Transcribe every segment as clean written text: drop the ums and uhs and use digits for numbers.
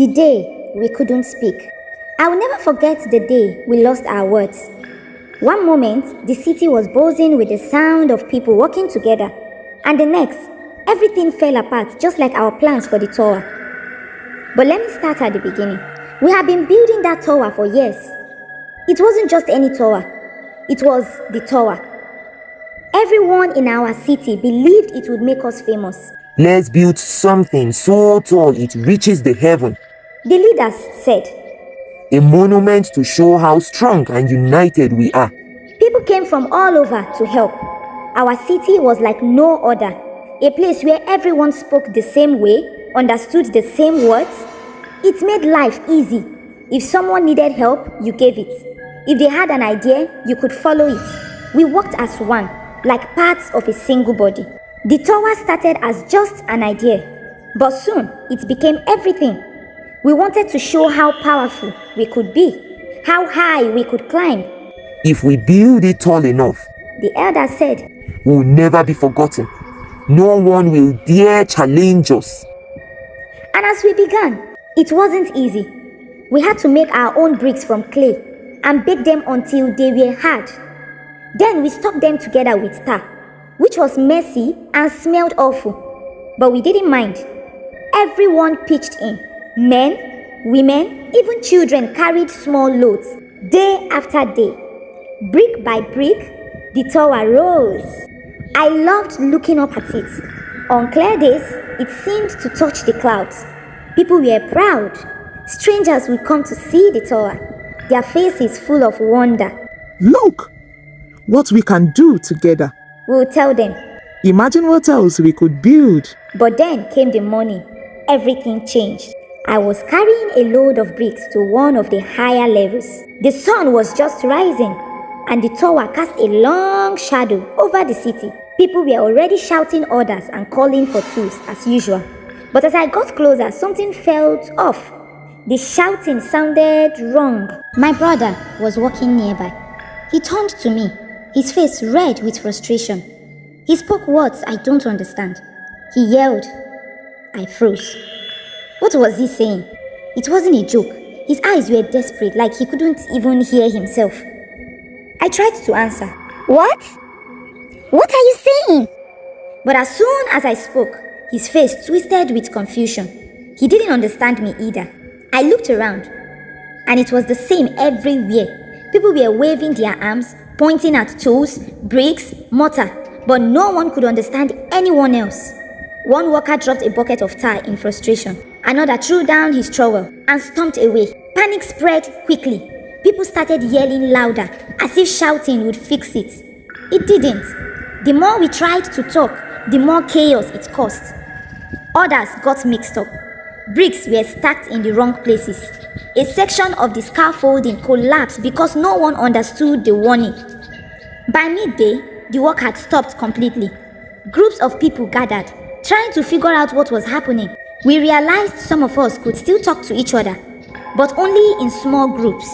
The day we couldn't speak. I will never forget the day we lost our words. One moment, the city was buzzing with the sound of people working together, and the next, everything fell apart just like our plans for the tower. But let me start at the beginning. We have been building that tower for years. It wasn't just any tower, it was the tower. Everyone in our city believed it would make us famous. Let's build something so tall it reaches the heaven. The leaders said. A monument to show how strong and united we are. People came from all over to help. Our city was like no other. A place where everyone spoke the same way, understood the same words. It made life easy. If someone needed help, you gave it. If they had an idea, you could follow it. We worked as one, like parts of a single body. The tower started as just an idea, but soon it became everything. We wanted to show how powerful we could be, how high we could climb. If we build it tall enough, the elder said, we will never be forgotten. No one will dare challenge us. And as we began, it wasn't easy. We had to make our own bricks from clay and bake them until they were hard. Then we stuck them together with tar, which was messy and smelled awful. But we didn't mind. Everyone pitched in. Men, women, even children carried small loads, day after day. Brick by brick, the tower rose. I loved looking up at it. On clear days, it seemed to touch the clouds. People were proud. Strangers would come to see the tower, their faces full of wonder. Look, what we can do together. We would tell them. Imagine what else we could build. But then came the morning. Everything changed. I was carrying a load of bricks to one of the higher levels. The sun was just rising, and the tower cast a long shadow over the city. People were already shouting orders and calling for tools as usual. But as I got closer, something felt off. The shouting sounded wrong. My brother was walking nearby. He turned to me, his face red with frustration. He spoke words I don't understand. He yelled. I froze. What was he saying? It wasn't a joke. His eyes were desperate, like he couldn't even hear himself. I tried to answer. What? What are you saying? But as soon as I spoke, his face twisted with confusion. He didn't understand me either. I looked around, and it was the same everywhere. People were waving their arms, pointing at tools, bricks, mortar, but no one could understand anyone else. One worker dropped a bucket of tar in frustration. Another threw down his trowel and stomped away. Panic spread quickly. People started yelling louder, as if shouting would fix it. It didn't. The more we tried to talk, the more chaos it caused. Others got mixed up. Bricks were stacked in the wrong places. A section of the scaffolding collapsed because no one understood the warning. By midday, the work had stopped completely. Groups of people gathered, trying to figure out what was happening. We realized some of us could still talk to each other, but only in small groups.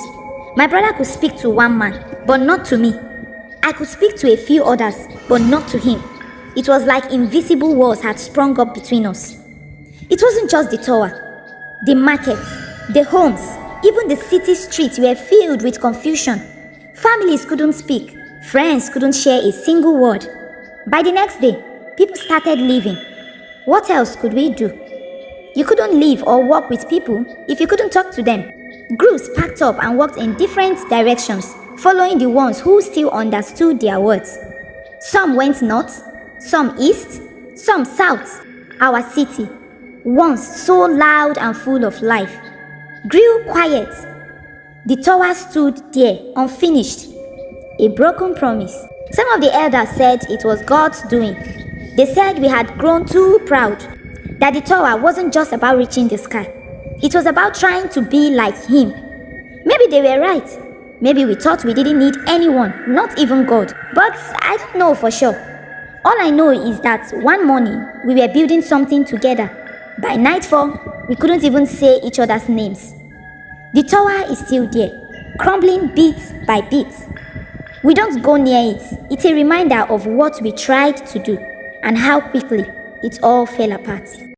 My brother could speak to one man, but not to me. I could speak to a few others, but not to him. It was like invisible walls had sprung up between us. It wasn't just the tower. The markets, the homes, even the city streets were filled with confusion. Families couldn't speak. Friends couldn't share a single word. By the next day, people started leaving. What else could we do? You couldn't live or walk with people if you couldn't talk to them. Groups packed up and walked in different directions, following the ones who still understood their words. Some went north, some east, some south. Our city, once so loud and full of life, grew quiet. The tower stood there, unfinished, a broken promise. Some of the elders said it was God's doing. They said we had grown too proud, that the tower wasn't just about reaching the sky. It was about trying to be like Him. Maybe they were right. Maybe we thought we didn't need anyone, not even God. But I don't know for sure. All I know is that one morning, we were building something together. By nightfall, we couldn't even say each other's names. The tower is still there, crumbling bit by bit. We don't go near it. It's a reminder of what we tried to do and how quickly it all fell apart.